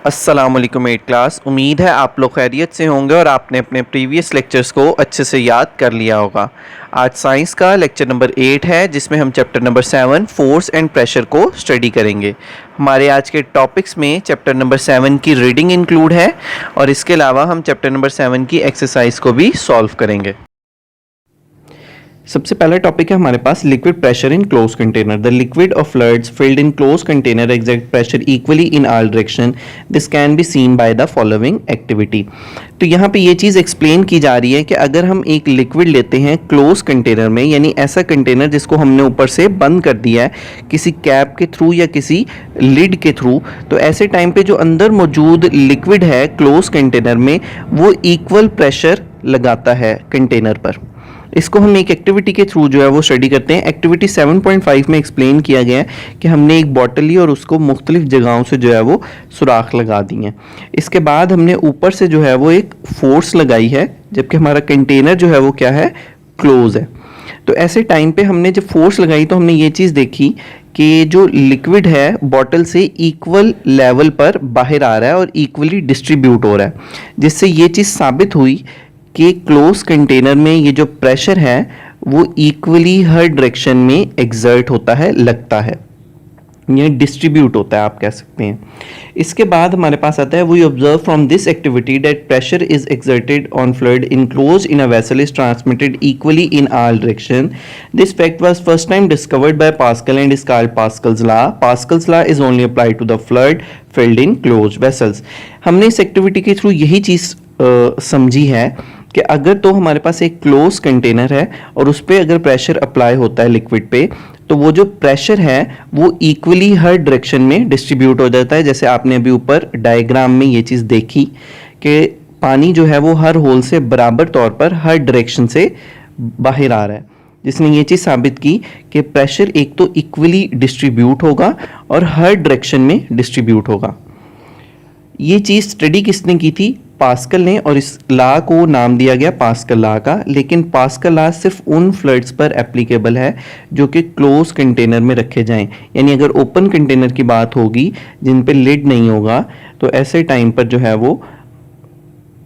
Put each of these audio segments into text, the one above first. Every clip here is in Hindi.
अस्सलामुअलैकुम एट क्लास। उम्मीद है आप लोग खैरियत से होंगे और आपने अपने प्रीवियस लेक्चर्स को अच्छे से याद कर लिया होगा। आज साइंस का लेक्चर नंबर 8 है जिसमें हम chapter number 7 force and pressure को स्टडी करेंगे। हमारे आज के टॉपिक्स में चैप्टर नंबर 7 की रीडिंग इंक्लूड है और इसके अलावा हम चैप्टर नंबर 7 की एक्सरसाइज को भी सॉल्व करेंगे। सबसे पहला टॉपिक है हमारे पास liquid pressure in close container. The liquid और fluids filled in close container exert pressure equally in all direction. This can be seen by the following activity. तो यहाँ पे ये चीज़ एक्सप्लेन की जा रही है कि अगर हम एक लिक्विड लेते हैं क्लोज कंटेनर में, यानी ऐसा कंटेनर जिसको हमने ऊपर से बंद कर दिया है किसी कैप के थ्रू या किसी लिड के थ्रू, तो ऐसे टाइम पे जो अंदर मौजूद लिक्विड है क्लोज कंटेनर में वो इक्वल प्रेशर लगाता है कंटेनर पर। इसको हम एक एक्टिविटी के थ्रू जो है वो स्टडी करते हैं। एक्टिविटी 7.5 में एक्सप्लेन किया गया है कि हमने एक बॉटल ली और उसको मुख्तलिफ जगहों से जो है वो सुराख लगा दी हैं। इसके बाद हमने ऊपर से जो है वो एक फोर्स लगाई है, जबकि हमारा कंटेनर जो है वो क्या है, क्लोज है। तो ऐसे टाइम पे हमने जब फोर्स लगाई तो हमने ये चीज़ देखी कि जो लिक्विड है बॉटल से इक्वल लेवल पर बाहर आ रहा है और इक्वली डिस्ट्रीब्यूट हो रहा है, जिससे ये चीज़ साबित हुई कि क्लोज कंटेनर में ये जो प्रेशर है वो इक्वली हर डायरेक्शन में एक्सर्ट होता है, लगता है, ये डिस्ट्रीब्यूट होता है आप कह सकते हैं। इसके बाद हमारे पास आता है we observe from this activity that pressure is exerted on fluid enclosed in a vessel is transmitted equally in all direction. This fact was first time discovered by Pascal and is called Pascal's law. Pascal's law is only applied to the fluid filled in closed vessels. हमने इस एक्टिविटी के थ्रू यही चीज़ समझी है कि अगर तो हमारे पास एक क्लोज कंटेनर है और उस पर अगर प्रेशर अप्लाई होता है लिक्विड पे, तो वो जो प्रेशर है वो इक्वली हर डायरेक्शन में डिस्ट्रीब्यूट हो जाता है। जैसे आपने अभी ऊपर डायग्राम में ये चीज़ देखी कि पानी जो है वो हर होल से बराबर तौर पर हर डायरेक्शन से बाहर आ रहा है, जिसने ये चीज़ साबित की कि प्रेशर एक तो इक्वली डिस्ट्रीब्यूट होगा और हर डायरेक्शन में डिस्ट्रीब्यूट होगा। ये चीज़ स्टडी किसने की थी? पास्कल ने, और इस लॉ को नाम दिया गया पास्कल लॉ का। लेकिन पास्कल लॉ सिर्फ उन फ्लूइड्स पर एप्लीकेबल है जो कि क्लोज कंटेनर में रखे जाएं, यानी अगर ओपन कंटेनर की बात होगी जिन पे लिड नहीं होगा तो ऐसे टाइम पर जो है वो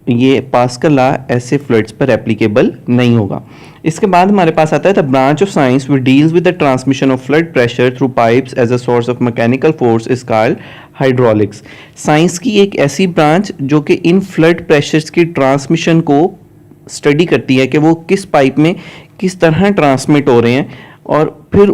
ये पास्कल लॉ ऐसे फ्लूइड्स पर एप्लीकेबल नहीं होगा। इसके बाद हमारे पास आता है the branch of science which deals with the transmission of fluid pressure through pipes as a source of mechanical force is called hydraulics. Science की एक ऐसी ब्रांच जो कि इन फ्लूइड प्रेशर्स की ट्रांसमिशन को स्टडी करती है कि वो किस पाइप में किस तरह ट्रांसमिट हो रहे हैं, और फिर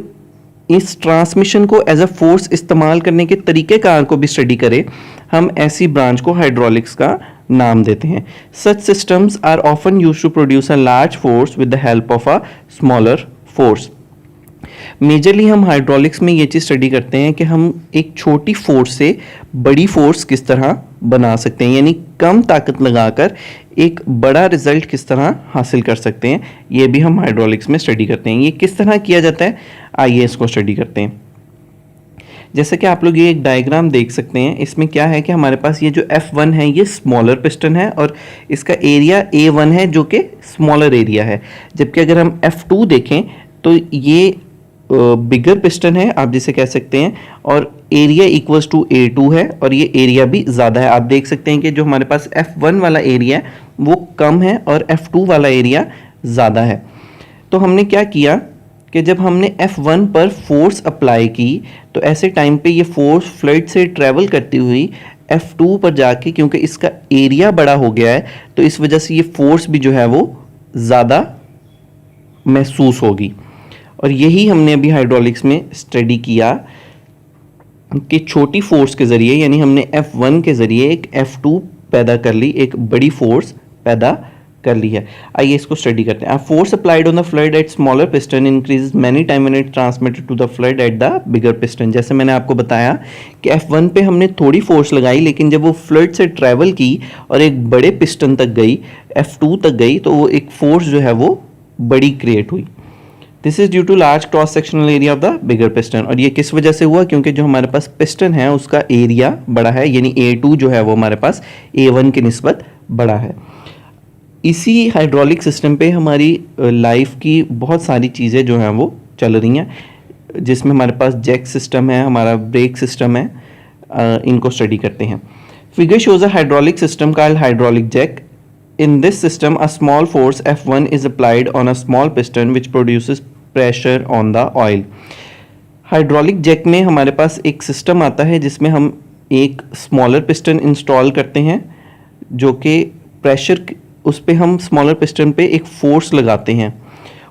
इस ट्रांसमिशन को एज अ फोर्स इस्तेमाल करने के तरीक़ेकार को भी स्टडी करे, हम ऐसी ब्रांच को हाइड्रोलिक्स का नाम देते हैं। Such systems are often used to produce a large force with the help of a smaller force. Majorly हम हाइड्रोलिक्स में ये चीज़ स्टडी करते हैं कि हम एक छोटी फोर्स से बड़ी फोर्स किस तरह बना सकते हैं, यानी कम ताकत लगाकर एक बड़ा रिजल्ट किस तरह हासिल कर सकते हैं, ये भी हम हाइड्रोलिक्स में स्टडी करते हैं। ये किस तरह किया जाता है, आइए इसको स्टडी करते हैं। जैसे कि आप लोग ये एक डायग्राम देख सकते हैं, इसमें क्या है कि हमारे पास ये जो F1 है ये स्मॉलर पिस्टन है और इसका एरिया A1 है जो कि स्मॉलर एरिया है, जबकि अगर हम F2 देखें तो ये बिगर पिस्टन है आप जिसे कह सकते हैं, और एरिया इक्वल्स टू A2 है और ये एरिया भी ज़्यादा है। आप देख सकते हैं कि जो हमारे पास F1 वाला एरिया है वो कम है और F2 वाला एरिया ज़्यादा है। तो हमने क्या किया कि जब हमने F1 पर फोर्स अप्लाई की तो ऐसे टाइम पे ये फोर्स फ्लूइड से ट्रैवल करती हुई F2 पर जाके, क्योंकि इसका एरिया बड़ा हो गया है तो इस वजह से ये फोर्स भी जो है वो ज़्यादा महसूस होगी। और यही हमने अभी हाइड्रोलिक्स में स्टडी किया कि छोटी फोर्स के ज़रिए, यानी हमने F1 के ज़रिए एक F2 पैदा कर ली, एक बड़ी फोर्स पैदा कर ली है। आइए इसको स्टडी करते हैं। Force applied on the fluid at smaller piston increase many time when it transmitted to the fluid at the bigger piston. जैसे मैंने आपको बताया कि F1 पे हमने थोड़ी फोर्स लगाई, लेकिन जब वो फ्लूइड से ट्रैवल की और एक बड़े पिस्टन तक गई, F2 तक गई, तो वो एक फोर्स जो है वो बड़ी क्रिएट हुई। This is due to large cross sectional area of the bigger piston. और ये किस वजह से हुआ? क्योंकि जो हमारे पास पिस्टन है उसका एरिया बड़ा है, यानी A2 जो है वो हमारे पास A1 की निस्बत बड़ा है। इसी हाइड्रोलिक सिस्टम पे हमारी लाइफ की बहुत सारी चीज़ें जो हैं वो चल रही हैं, जिसमें हमारे पास जैक सिस्टम है, हमारा ब्रेक सिस्टम है, इनको स्टडी करते हैं। Figure shows a hydraulic system called hydraulic jack. In this system, a small force F1 is applied on a small piston which produces pressure on the oil. Hydraulic jack में हमारे पास एक सिस्टम आता है जिसमें हम एक स्मॉलर पिस्टन इंस्टॉल करते हैं, जो कि प्रेशर उस पर हम स्मॉलर पिस्टन पे एक फोर्स लगाते हैं.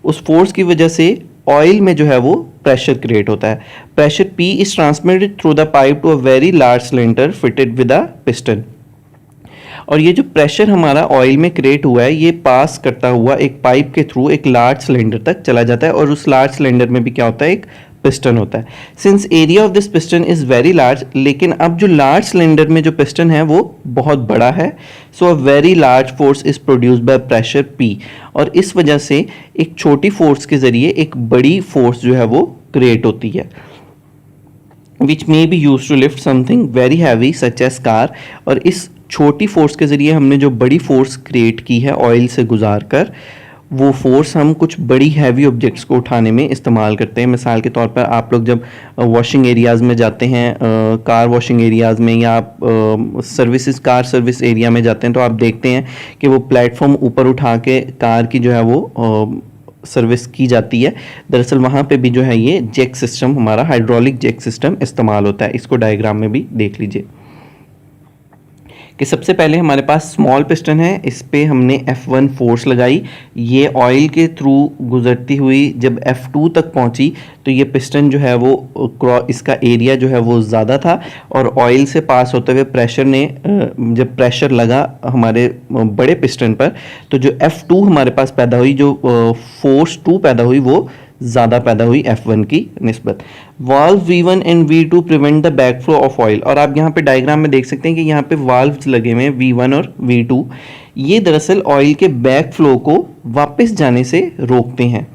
उस फोर्स की वजह से ऑयल में जो है वो प्रेशर क्रिएट होता है. Pressure P is transmitted through the pipe to a very large cylinder fitted with a piston. और ये जो प्रेशर हमारा ऑयल में क्रिएट हुआ है ये पास करता हुआ एक पाइप के थ्रू एक लार्ज सिलेंडर तक चला जाता है, और उस लार्ज सिलेंडर में भी क्या होता है, एक पिस्टन होता है. Since area of this piston is very large, लेकिन अब जो लार्ज सिलेंडर में जो पिस्टन है वो बहुत बड़ा है, so a very large force is produced by pressure P. और इस वजह से एक छोटी फोर्स के जरिए एक बड़ी फोर्स जो है वो क्रिएट होती है, which may be use to lift something very heavy such as car. और इस छोटी फोर्स के ज़रिए हमने जो बड़ी फोर्स क्रिएट की है ऑयल से गुजार कर, वो फोर्स हम कुछ बड़ी हैवी ऑब्जेक्ट्स को उठाने में इस्तेमाल करते हैं. मिसाल के तौर पर आप लोग जब वॉशिंग एरियाज़ में जाते हैं, कार वॉशिंग एरियाज़ में, या आप कार सर्विस एरिया में जाते हैं, तो आप देखते हैं कि वो प्लेटफॉर्म ऊपर उठा के कार की जो है वो सर्विस की जाती है. दरअसल वहाँ पे भी जो है ये जैक सिस्टम, हमारा हाइड्रोलिक जैक सिस्टम इस्तेमाल होता है. इसको डायग्राम में भी देख लीजिए कि सबसे पहले हमारे पास स्मॉल पिस्टन है, इस पे हमने F1 फोर्स लगाई. ये ऑयल के थ्रू गुजरती हुई जब F2 तक पहुंची तो ये पिस्टन जो है वो इसका एरिया जो है वो ज़्यादा था, और ऑयल से पास होते हुए प्रेशर ने जब प्रेशर लगा हमारे बड़े पिस्टन पर, तो जो F2 हमारे पास पैदा हुई, जो फोर्स 2 पैदा हुई, वो ज़्यादा पैदा हुई F1 की निस्बत. Valve V1 and V2 prevent the back flow of oil. और आप यहाँ पे डायग्राम में देख सकते हैं कि यहाँ पे वाल्व्स लगे हुए हैं V1 और V2. ये दरअसल ऑयल के बैक फ्लो को वापस जाने से रोकते हैं,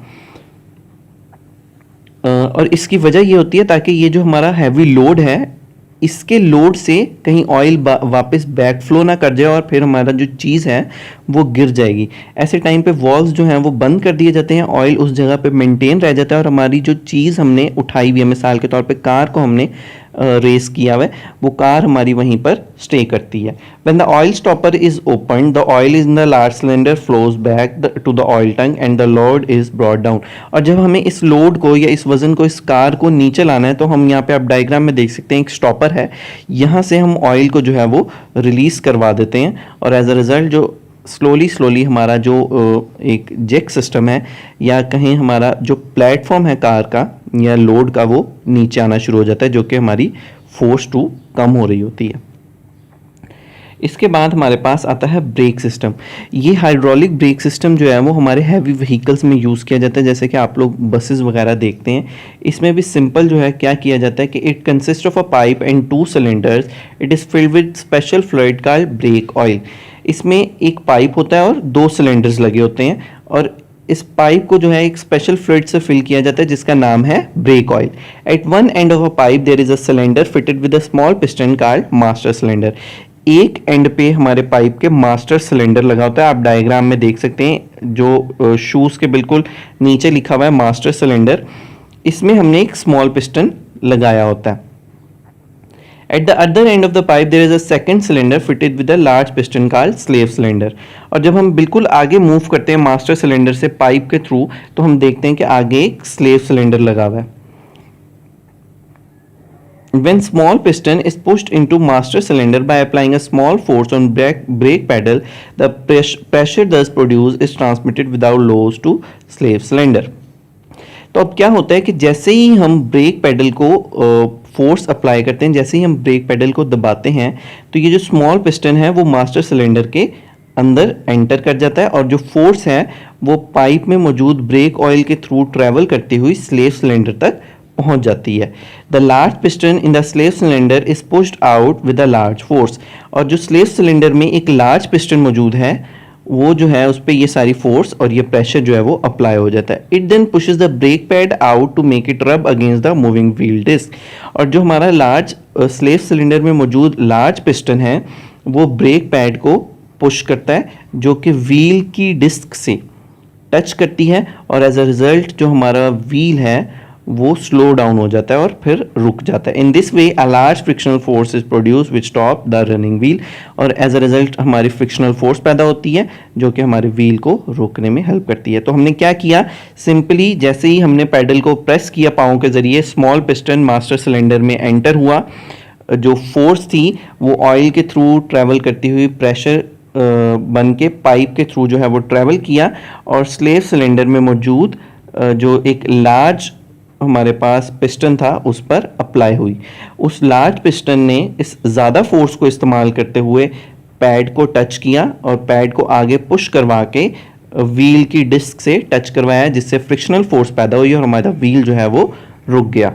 और इसकी वजह ये होती है ताकि ये जो हमारा हैवी लोड है, इसके लोड से कहीं ऑयल वापस बैक फ्लो ना कर जाए और फिर हमारा जो चीज़ है वो गिर जाएगी. ऐसे टाइम पे वॉल्व्स जो हैं वो बंद कर दिए जाते हैं, ऑयल उस जगह पे मेंटेन रह जाता है, और हमारी जो चीज़ हमने उठाई हुई है, मिसाल के तौर पे कार को हमने रेस किया हुआ है, वो कार हमारी वहीं पर स्टे करती है. When the oil stopper is open, the oil is in the large cylinder flows back to the oil tank and the load is brought down. और जब हमें इस लोड को या इस वजन को इस कार को नीचे लाना है, तो हम यहाँ पे आप डायग्राम में देख सकते हैं एक स्टॉपर है, यहाँ से हम ऑयल को जो है वो रिलीज करवा देते हैं, और एज अ रिजल्ट जो स्लोली हमारा जो एक जैक सिस्टम है, या कहीं हमारा जो प्लेटफॉर्म है कार का या लोड का, वो नीचे आना शुरू हो जाता है, जो कि हमारी फोर्स 2 कम हो रही होती है. इसके बाद हमारे पास आता है ब्रेक सिस्टम. ये हाइड्रोलिक ब्रेक सिस्टम जो है वो हमारे हैवी व्हीकल्स में यूज़ किया जाता है, जैसे कि आप लोग बसेस वगैरह देखते हैं. इसमें भी सिंपल जो है क्या किया जाता है कि it consist of a pipe and 2 cylinders. It is filled with special fluid called brake oil. इसमें एक पाइप होता है और 2 सिलेंडर्स लगे होते हैं, और इस पाइप को जो है एक स्पेशल फ्लूइड से फिल किया जाता है जिसका नाम है brake oil. At one end of a pipe there is a cylinder fitted with a small piston called master cylinder. एक एंड पे हमारे पाइप के मास्टर सिलेंडर लगा होता है. आप डायग्राम में देख सकते हैं, जो शूज़ के बिल्कुल नीचे लिखा हुआ है मास्टर सिलेंडर, इसमें हमने एक स्मॉल पिस्टन लगाया होता है. At the other end of the pipe there is a second cylinder fitted with a large piston called slave cylinder. और जब हम बिल्कुल आगे मूव करते हैं मास्टर सिलेंडर से पाइप के थ्रू, तो हम देखते हैं कि आगे एक स्लेव सिलेंडर लगा हुआ है. When small piston is pushed into master cylinder by applying a small force on brake pedal, the pressure thus produced is transmitted without loss to slave cylinder. तो अब क्या होता है कि जैसे ही हम ब्रेक पेडल को फोर्स अप्लाई करते हैं, जैसे ही हम ब्रेक पेडल को दबाते हैं, तो ये जो स्मॉल पिस्टन है वो मास्टर सिलेंडर के अंदर एंटर कर जाता है, और जो फोर्स है वो पाइप में मौजूद ब्रेक ऑयल के थ्रू ट्रैवल करती हुई स्लेव सिलेंडर तक पहुंच जाती है. The large piston in the slave cylinder is pushed out with a large force. और जो स्लेव सिलेंडर में एक लार्ज पिस्टन मौजूद है, वो जो है उस पर ये सारी फोर्स और ये प्रेशर जो है वो अप्लाई हो जाता है. It then pushes the brake pad out to make it rub against the moving wheel disc. और जो हमारा लार्ज स्लेव सिलेंडर में मौजूद लार्ज पिस्टन है, वो ब्रेक पैड को पुश करता है, जो कि व्हील की डिस्क से टच करती है, और एज अ रिजल्ट जो हमारा व्हील है वो स्लो डाउन हो जाता है और फिर रुक जाता है। In this way a large frictional force is produce which stop the running wheel, और एज अ रिजल्ट हमारी फ्रिक्शनल फोर्स पैदा होती है जो कि हमारे व्हील को रोकने में हेल्प करती है। तो हमने क्या किया, सिंपली जैसे ही हमने पैडल को प्रेस किया पाँव के जरिए, स्मॉल पिस्टन मास्टर सिलेंडर में एंटर हुआ, जो फोर्स थी वो ऑयल के थ्रू ट्रैवल करती हुई प्रेशर बन के पाइप के थ्रू जो है वो ट्रैवल किया, और स्लेव सिलेंडर में मौजूद जो एक लार्ज हमारे पास पिस्टन था उस पर अप्लाई हुई। उस लार्ज पिस्टन ने इस ज़्यादा फोर्स को इस्तेमाल करते हुए पैड को टच किया और पैड को आगे पुश करवा के व्हील की डिस्क से टच करवाया, जिससे फ्रिक्शनल फोर्स पैदा हुई और हमारा व्हील जो है वो रुक गया।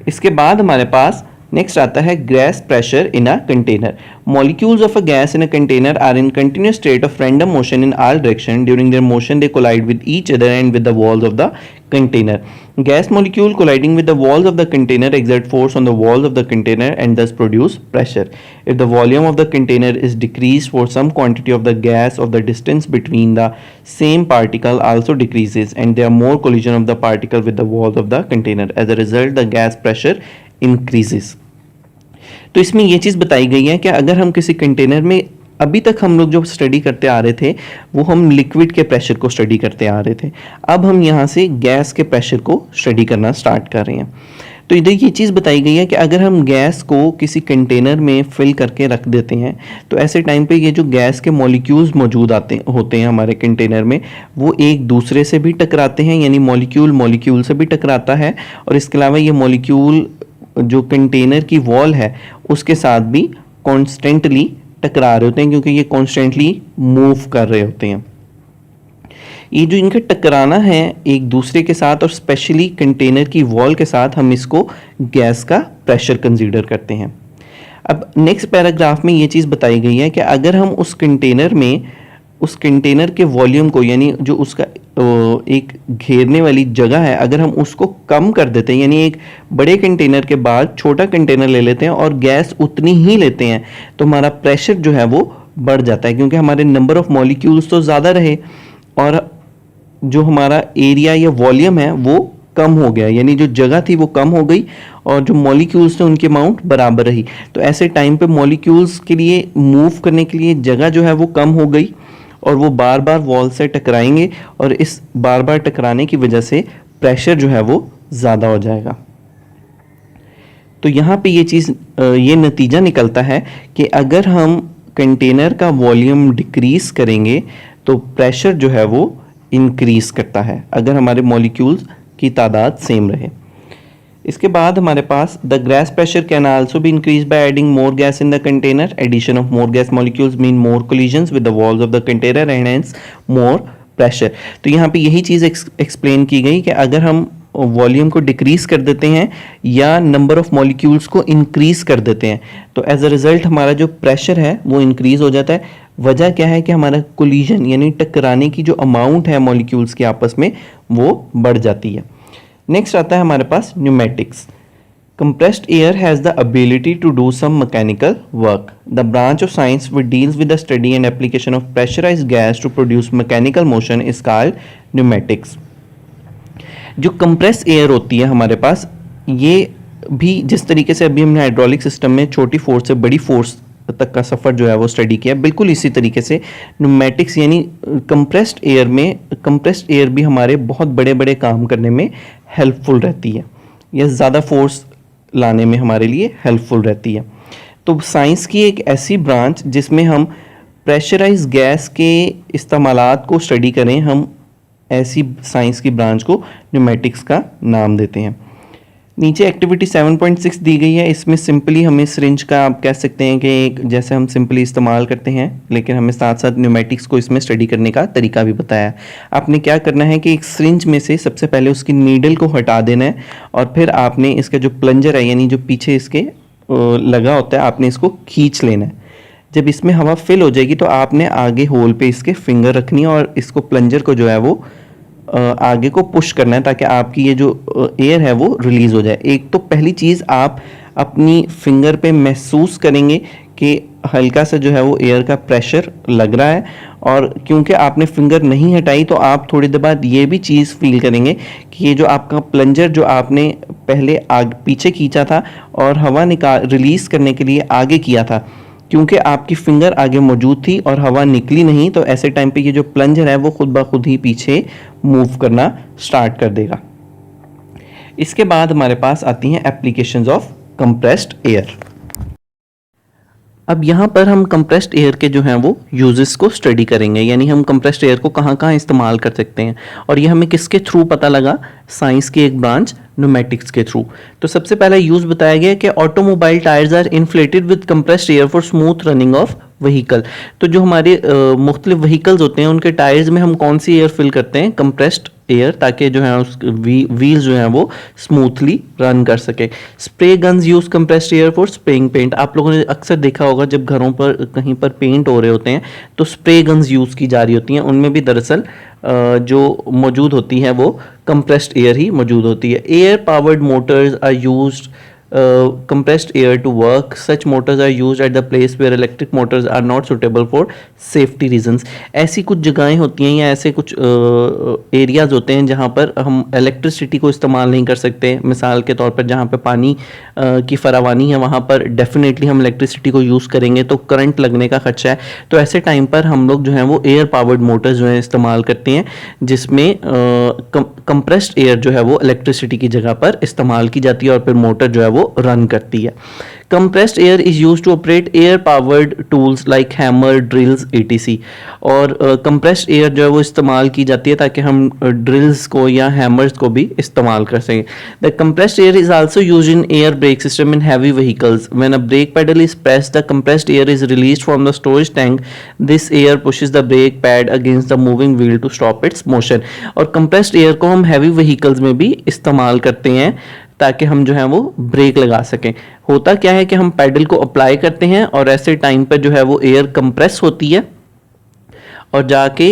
इसके बाद हमारे पास नेक्स्ट आता है gas pressure in a container. Molecules of a gas in a container are in continuous state of random motion in all direction. During their motion, they collide with each other and with the walls of the container. Gas molecule colliding with the walls of the container exert force on the walls of the container and thus produce pressure. If the volume of the container is decreased for some quantity of the gas, of the distance between the same particle also decreases, and there are more collision of the particle with the walls of the container. As a result, the gas pressure increases. तो इसमें ये चीज़ बताई गई है कि अगर हम किसी कंटेनर में, अभी तक हम लोग जो स्टडी करते आ रहे थे वो हम लिक्विड के प्रेशर को स्टडी करते आ रहे थे, अब हम यहाँ से गैस के प्रेशर को स्टडी करना स्टार्ट कर रहे हैं। तो इधर ये चीज़ बताई गई है कि अगर हम गैस को किसी कंटेनर में फिल करके रख देते हैं तो ऐसे टाइम पे ये जो गैस के मॉलिक्यूल्स मौजूद होते हैं हमारे कंटेनर में, वो एक दूसरे से भी टकराते हैं, यानी मॉलिक्यूल से भी टकराता है, और इसके अलावा ये मॉलिक्यूल जो कंटेनर की वॉल है उसके साथ भी कॉन्स्टेंटली टकरा रहे होते हैं, क्योंकि ये कॉन्स्टेंटली मूव कर रहे होते हैं। ये जो इनका टकराना है एक दूसरे के साथ और स्पेशली कंटेनर की वॉल के साथ, हम इसको गैस का प्रेशर कंसीडर करते हैं। अब नेक्स्ट पैराग्राफ में ये चीज़ बताई गई है कि अगर हम उस कंटेनर के वॉल्यूम को, यानी जो उसका एक घेरने वाली जगह है, अगर हम उसको कम कर देते हैं, यानी एक बड़े कंटेनर के बाद छोटा कंटेनर ले लेते हैं और गैस उतनी ही लेते हैं, तो हमारा प्रेशर जो है वो बढ़ जाता है, क्योंकि हमारे नंबर ऑफ मॉलिक्यूल्स तो ज़्यादा रहे और जो हमारा एरिया या वॉल्यूम है वो कम हो गया, यानी जो जगह थी वो कम हो गई और जो मॉलिक्यूल्स थे उनकी अमाउंट बराबर रही। तो ऐसे टाइम पे मॉलिक्यूल्स के लिए मूव करने के लिए जगह जो है वो कम हो गई और वो बार बार वॉल से टकराएंगे, और इस बार बार टकराने की वजह से प्रेशर जो है वो ज़्यादा हो जाएगा। तो यहाँ पे ये नतीजा निकलता है कि अगर हम कंटेनर का वॉल्यूम डिक्रीज करेंगे तो प्रेशर जो है वो इंक्रीज करता है, अगर हमारे मॉलिक्यूल्स की तादाद सेम रहे। इसके बाद हमारे पास the gas pressure can also be increase by adding more gas in the container. Addition of more gas molecules mean more collisions with the walls of the container and hence more pressure. तो यहाँ पे यही चीज़ एक्सप्लेन की गई कि अगर हम वॉल्यूम को डिक्रीज कर देते हैं या नंबर ऑफ मॉलिक्यूल्स को इंक्रीज कर देते हैं तो एज अ रिजल्ट हमारा जो प्रेशर है वो इंक्रीज हो जाता है। वजह क्या है कि हमारा कोलिजन यानी टकराने की जो अमाउंट है मॉलिक्यूल्स के आपस में वो बढ़ जाती है। नेक्स्ट आता है हमारे पास pneumatics. Compressed air has the ability to do some mechanical work. The branch of science which deals with the study and application of pressurized gas to produce mechanical motion is called pneumatics. जो कंप्रेस एयर होती है हमारे पास, ये भी जिस तरीके से अभी हमने हाइड्रोलिक सिस्टम में छोटी फोर्स से बड़ी फोर्स तक का सफ़र जो है वो स्टडी किया, बिल्कुल इसी तरीके से न्यूमेटिक्स यानी कंप्रेस्ड एयर भी हमारे बहुत बड़े बड़े काम करने में हेल्पफुल रहती है या ज़्यादा फोर्स लाने में हमारे लिए हेल्पफुल रहती है। तो साइंस की एक ऐसी ब्रांच जिसमें हम प्रेशराइज गैस के इस्तेमालात को स्टडी करें, हम ऐसी साइंस की ब्रांच को न्यूमेटिक्स का नाम देते हैं। नीचे एक्टिविटी 7.6 दी गई है। इसमें सिंपली हमें सिरिंज का आप कह सकते हैं कि एक जैसे हम सिंपली इस्तेमाल करते हैं, लेकिन हमें साथ साथ न्यूमेटिक्स को इसमें स्टडी करने का तरीका भी बताया। आपने क्या करना है कि एक सिरिंज में से सबसे पहले उसकी नीडल को हटा देना है और फिर आपने इसका जो प्लंजर है यानी जो पीछे इसके लगा होता है, आपने इसको खींच लेना है। जब इसमें हवा फिल हो जाएगी तो आपने आगे होल पे इसके फिंगर रखनी है और इसको प्लंजर को जो है वो आगे को पुश करना है ताकि आपकी ये जो एयर है वो रिलीज़ हो जाए। एक तो पहली चीज़ आप अपनी फिंगर पे महसूस करेंगे कि हल्का सा जो है वो एयर का प्रेशर लग रहा है, और क्योंकि आपने फिंगर नहीं हटाई तो आप थोड़ी देर बाद ये भी चीज़ फील करेंगे कि ये जो आपका प्लंजर जो आपने पहले पीछे खींचा था और हवा रिलीज़ करने के लिए आगे किया था, क्योंकि आपकी फिंगर आगे मौजूद थी और हवा निकली नहीं, तो ऐसे टाइम पे ये जो प्लंजर है वो खुद ब खुद ही पीछे मूव करना स्टार्ट कर देगा। इसके बाद हमारे पास आती हैं एप्लीकेशंस ऑफ कंप्रेस्ड एयर। अब यहाँ पर हम कंप्रेस्ड एयर के जो हैं वो यूजेस को स्टडी करेंगे, यानी हम कंप्रेस्ड एयर को कहाँ कहाँ इस्तेमाल कर सकते हैं, और ये हमें किसके थ्रू पता लगा, साइंस की एक ब्रांच न्यूमेटिक्स के थ्रू। तो सबसे पहला यूज बताया गया कि automobile tyres are inflated with compressed air for smooth running of vehicle. तो जो हमारे मुख्तलिफ व्हीकल्स होते हैं उनके टायर्स में हम कौन सी एयर फिल करते हैं, कंप्रेस्ड एयर, ताकि जो है उस व्हील्स जो हैं वो स्मूथली रन कर सके। Spray guns use compressed air for spraying paint. आप लोगों ने अक्सर देखा होगा जब घरों पर कहीं पर पेंट हो रहे होते हैं तो स्प्रे गन्स यूज़ की जा रही होती हैं, उनमें भी दरअसल जो मौजूद होती है वो कंप्रेस्ड एयर ही मौजूद होती है। Air powered motors are used compressed air to work. Such motors are used at the place where electric motors are not suitable for safety reasons. ऐसी कुछ जगहें होती हैं या ऐसे कुछ एरियाज होते हैं जहाँ पर हम इलेक्ट्रिसिटी को इस्तेमाल नहीं कर सकते। मिसाल के तौर पर जहाँ पे पानी की फरावानी है वहाँ पर डेफिनेटली हम इलेक्ट्रिसिटी को यूज़ करेंगे तो करंट लगने का खर्चा है। तो ऐसे टाइम पर हम लोग जो हैं वो एयर पावर्ड मोटर्स जो है इस्तेमाल करते हैं, जिसमें कंप्रेस्ड एयर जो है वो इलेक्ट्रिसिटी की जगह पर इस्तेमाल की जाती है और फिर मोटर जो है वो रन करती है। Compressed air is used to operate air powered tools like hammer, drills etc। और कंप्रेस्ड एयर जो है वो इस्तेमाल की जाती है ताकि हम ड्रिल्स को या हैमर्स को भी इस्तेमाल कर सकें। The compressed air is also used in air brake system in heavy vehicles. When a brake pedal is pressed the compressed air is released from the storage tank. This air pushes the brake pad against the moving wheel to stop its motion. और कंप्रेस्ड एयर को हम हैवी व्हीकल्स में भी इस्तेमाल करते हैं ताकि हम जो है वो ब्रेक लगा सकें। होता क्या है कि हम पैडल को अप्लाई करते हैं और ऐसे टाइम पर जो है वो एयर कंप्रेस होती है और जाके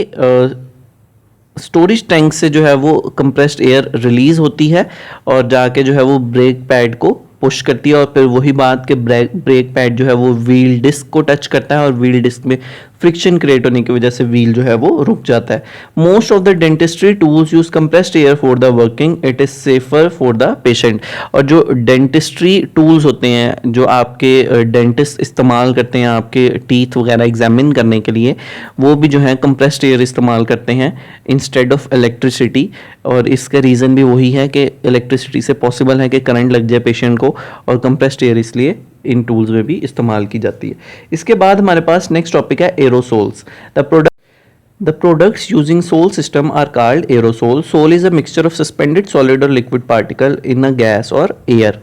स्टोरेज टैंक से जो है वो कंप्रेस्ड एयर रिलीज होती है और जाके जो है वो ब्रेक पैड को पुश करती है। और फिर वही बात कि ब्रेक पैड जो है वो व्हील डिस्क को टच करता है और व्हील डिस्क में फ्रिक्शन क्रिएट होने की वजह से व्हील जो है वो रुक जाता है। Most of the dentistry tools use compressed air for the working, it is safer for the patient. और जो डेंटिस्ट्री टूल्स होते हैं जो आपके डेंटिस्ट इस्तेमाल करते हैं आपके टीथ वगैरह एग्जामिन करने के लिए, वो भी जो है कंप्रेस्ड एयर इस्तेमाल करते हैं इंस्टेड ऑफ इलेक्ट्रिसिटी। और इसका रीज़न भी वही है कि इलेक्ट्रिसिटी से पॉसिबल है कि करंट लग जाए पेशेंट को, और कंप्रेस्ड एयर इसलिए इन टूल्स में भी इस्तेमाल की जाती है। इसके बाद हमारे पास नेक्स्ट टॉपिक है aerosols. The products using Sol system are called aerosol. Sol is a mixture of suspended solid or liquid particle in a gas or air.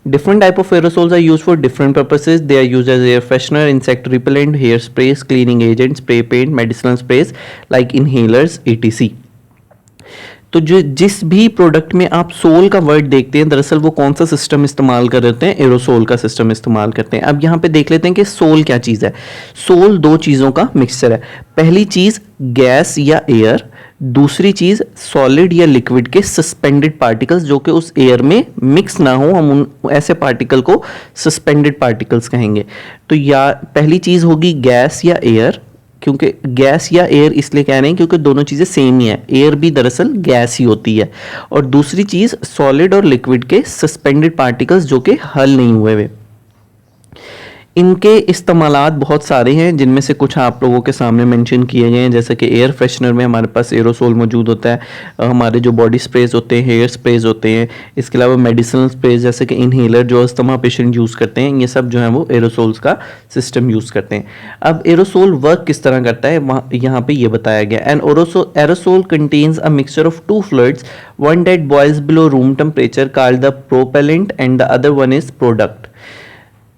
Different type of aerosols are used for different purposes. They are used as air freshener, insect repellent, hair sprays, cleaning agents, spray paint, medicinal sprays like inhalers etc. तो जो जिस भी प्रोडक्ट में आप सोल का वर्ड देखते हैं दरअसल वो कौन सा सिस्टम इस्तेमाल कर रहे हैं, एरोसोल का सिस्टम इस्तेमाल करते हैं। अब यहाँ पे देख लेते हैं कि सोल क्या चीज़ है। सोल दो चीज़ों का मिक्सचर है। पहली चीज़ गैस या एयर, दूसरी चीज़ सॉलिड या लिक्विड के सस्पेंडेड पार्टिकल्स जो कि उस एयर में मिक्स ना हो, हम उन ऐसे पार्टिकल को सस्पेंडेड पार्टिकल्स कहेंगे। तो या पहली चीज़ होगी गैस या एयर, क्योंकि गैस या एयर इसलिए कह रहे हैं क्योंकि दोनों चीज़ें सेम ही है, एयर भी दरअसल गैस ही होती है। और दूसरी चीज़ सॉलिड और लिक्विड के सस्पेंडेड पार्टिकल्स जो कि हल नहीं हुए हुए। इनके इस्तेमालात बहुत सारे हैं जिनमें से कुछ आप लोगों के सामने मेंशन किए गए हैं, जैसे कि एयर फ्रेशनर में हमारे पास एरोसोल मौजूद होता है, हमारे जो बॉडी स्प्रेज होते हैं, हेयर स्प्रेज होते हैं, इसके अलावा मेडिसिनल स्प्रेज जैसे कि इनहेलर जो अस्थमा पेशेंट यूज़ करते हैं, ये सब जो है वो एरोसोल्स का सिस्टम यूज़ करते हैं। अब एरोसोल वर्क किस तरह करता है वहाँ यहाँ पे ये बताया गया। An aerosol contains a mixture of two fluids, one that boils below room temperature called the propellant and the other one is product.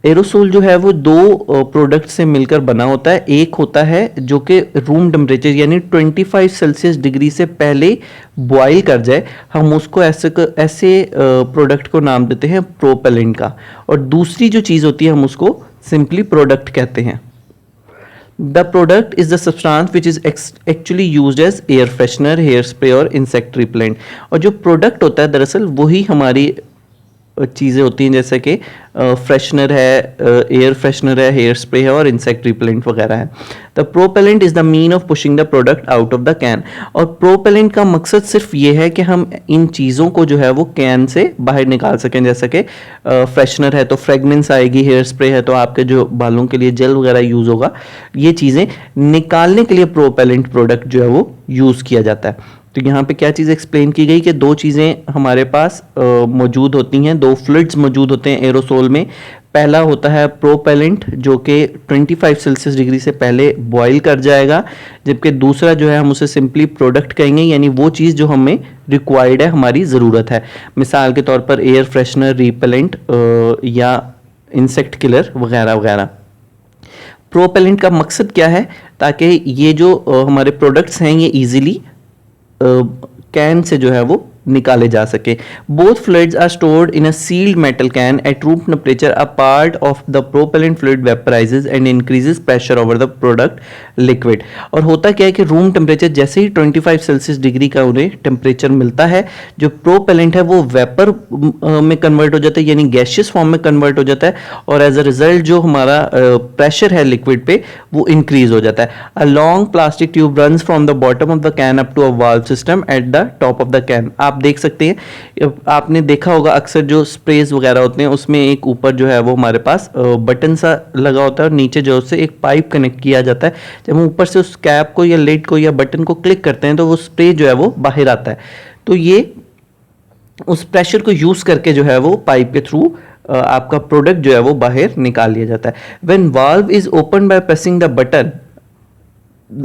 Aerosol जो है वो दो प्रोडक्ट से मिलकर बना होता है। एक होता है जो कि रूम टेम्परेचर यानी 25 सेल्सियस डिग्री से पहले बॉयल कर जाए, हम उसको ऐसे प्रोडक्ट को नाम देते हैं प्रोपेलेंट का। और दूसरी जो चीज़ होती है हम उसको सिंपली प्रोडक्ट कहते हैं। The product is the substance which is actually used as air freshener, hair spray और इंसेक्ट रिपेलेंट। और जो प्रोडक्ट होता है दरअसल वही हमारी चीज़ें होती हैं, जैसे कि फ्रेशनर है, एयर फ्रेशनर है, हेयर स्प्रे है और इंसेक्ट रिपेलेंट वगैरह है। The propellant is the mean of pushing the product out of the can. और प्रोपेलेंट का मकसद सिर्फ ये है कि हम इन चीज़ों को जो है वो कैन से बाहर निकाल सकें। जैसे कि फ्रेशनर है तो फ्रेगनेंस आएगी, हेयर स्प्रे है तो आपके जो बालों के लिए जेल वगैरह यूज़ होगा। ये चीज़ें निकालने के लिए प्रोपेलेंट प्रोडक्ट जो है वो यूज़ किया जाता है। तो यहाँ पे क्या चीज़ एक्सप्लेन की गई कि दो चीज़ें हमारे पास मौजूद होती हैं, दो फ्लूइड्स मौजूद होते हैं एरोसोल में। पहला होता है प्रोपेलेंट जो कि 25 सेल्सियस डिग्री से पहले बॉयल कर जाएगा, जबकि दूसरा जो है हम उसे सिंपली प्रोडक्ट कहेंगे, यानी वो चीज़ जो हमें रिक्वायर्ड है, हमारी ज़रूरत है। मिसाल के तौर पर एयर फ्रेशनर, रिपेलेंट या इंसेक्ट किलर वगैरह वगैरह। प्रोपेलेंट का मकसद क्या है? ताकि ये जो हमारे प्रोडक्ट्स हैं ये इजीली कैन से जो है वो निकाले जा सके। Both fluids are stored in a sealed metal can at room temperature. A part of the propellant fluid vaporises and increases pressure over the product liquid. और होता क्या है कि रूम टेम्परेचर जैसे ही 25 सेल्सियस डिग्री का उन्हें टेम्परेचर मिलता है, जो प्रोपेलेंट है वो वेपर में कन्वर्ट हो जाता है, यानी गैशियस फॉर्म में कन्वर्ट हो जाता है, और एज अ रिजल्ट जो हमारा प्रेशर है लिक्विड पे वो इंक्रीज हो जाता है। A long plastic tube runs from the bottom of the can up to a valve system at the top of the can. आप देख सकते हैं, आपने देखा होगा अक्सर जो स्प्रेज वगैरह होते हैं उसमें एक ऊपर जो है वो हमारे पास बटन सा लगा होता है और नीचे जो उससे एक पाइप कनेक्ट किया जाता है। जब हम ऊपर से उस कैप को या लिड को या बटन को क्लिक करते हैं तो वो स्प्रे जो है वो बाहर आता है। तो ये उस प्रेशर को यूज करके जो है वो पाइप के थ्रू आपका प्रोडक्ट जो है वो बाहर निकाल लिया जाता है। When valve is open by pressing the button,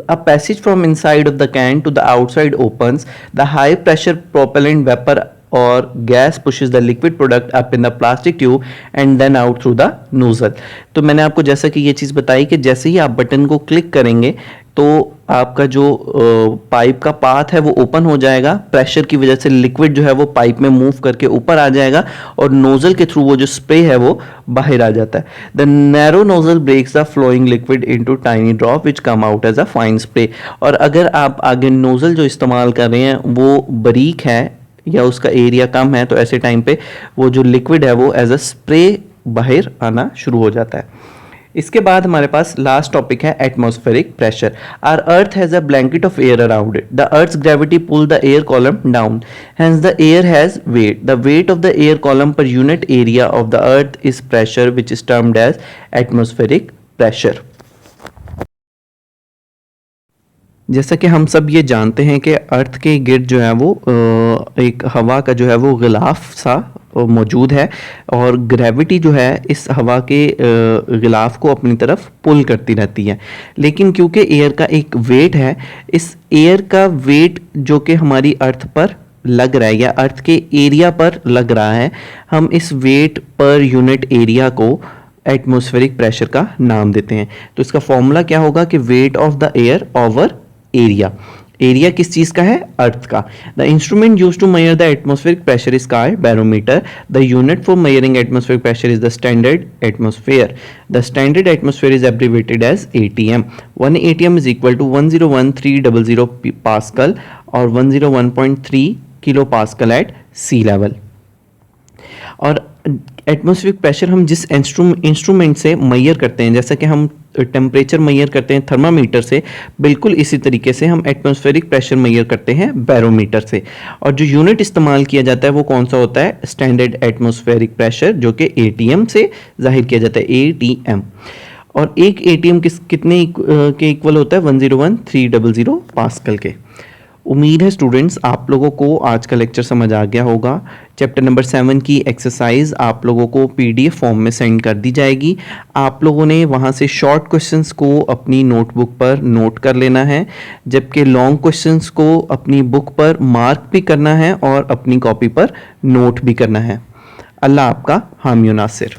a passage from inside of the can to the outside opens. The high pressure propellant vapor or gas pushes the liquid product up in the plastic tube and then out through the nozzle. तो मैंने आपको जैसा कि ये चीज़ बताई कि जैसे ही आप बटन को क्लिक करेंगे तो आपका जो पाइप का पाथ है वो ओपन हो जाएगा, प्रेशर की वजह से लिक्विड जो है वो पाइप में मूव करके ऊपर आ जाएगा और नोजल के थ्रू वो जो स्प्रे है वो बाहर आ जाता है। The narrow nozzle breaks the flowing liquid into tiny drop which come out as a fine spray. और अगर आप आगे नोजल जो इस्तेमाल कर रहे हैं वो बारीक है या उसका एरिया कम है तो ऐसे टाइम पे वो जो लिक्विड है वो एज अ स्प्रे बाहर आना शुरू हो जाता है। इसके बाद हमारे पास लास्ट टॉपिक है atmospheric pressure. Our earth has a blanket of air around it. The earth's gravity pull the air column down, hence the air has weight. The weight of the air column per unit area of the earth is pressure which is termed as atmospheric pressure. जैसा कि हम सब ये जानते हैं कि अर्थ के गिर्द जो है वो एक हवा का जो है वो गिलाफ सा मौजूद है और ग्रेविटी जो है इस हवा के गिलाफ को अपनी तरफ पुल करती रहती है। लेकिन क्योंकि एयर का एक वेट है, इस एयर का वेट जो कि हमारी अर्थ पर लग रहा है या अर्थ के एरिया पर लग रहा है, हम इस वेट पर यूनिट एरिया को एटमॉस्फेरिक प्रेशर का नाम देते हैं। तो इसका फॉर्मूला क्या होगा कि weight of the air over area. Area किस चीज का है? अर्थ का। The instrument use to measure the atmospheric pressure is called barometer. The unit for measuring atmospheric pressure is the standard atmosphere. The standard atmosphere is abbreviated as ATM। 1 ATM is equal to 101300 pascal और 101.3 kilo pascal at sea level. और एटमॉस्फेरिक प्रेशर हम जिस इंस्ट्रूमेंट से मेजर करते हैं, जैसा कि हम टेम्परेचर मेजर करते हैं थर्मामीटर से, बिल्कुल इसी तरीके से हम एटमॉस्फेरिक प्रेशर मेजर करते हैं बैरोमीटर से। और जो यूनिट इस्तेमाल किया जाता है वो कौन सा होता है? स्टैंडर्ड एटमॉस्फेरिक प्रेशर, जो कि ATM से जाहिर किया जाता है, ATM। और एक ATM कितने के इक्वल होता है? 101300 पास्कल के। उम्मीद है स्टूडेंट्स आप लोगों को आज का लेक्चर समझ आ गया होगा। चैप्टर नंबर 7 की एक्सरसाइज आप लोगों को PDF फॉर्म में सेंड कर दी जाएगी। आप लोगों ने वहां से शॉर्ट क्वेश्चंस को अपनी नोटबुक पर नोट कर लेना है, जबकि लॉन्ग क्वेश्चंस को अपनी बुक पर मार्क भी करना है और अपनी कॉपी पर नोट भी करना है। अल्लाह आपका हामी नासिर।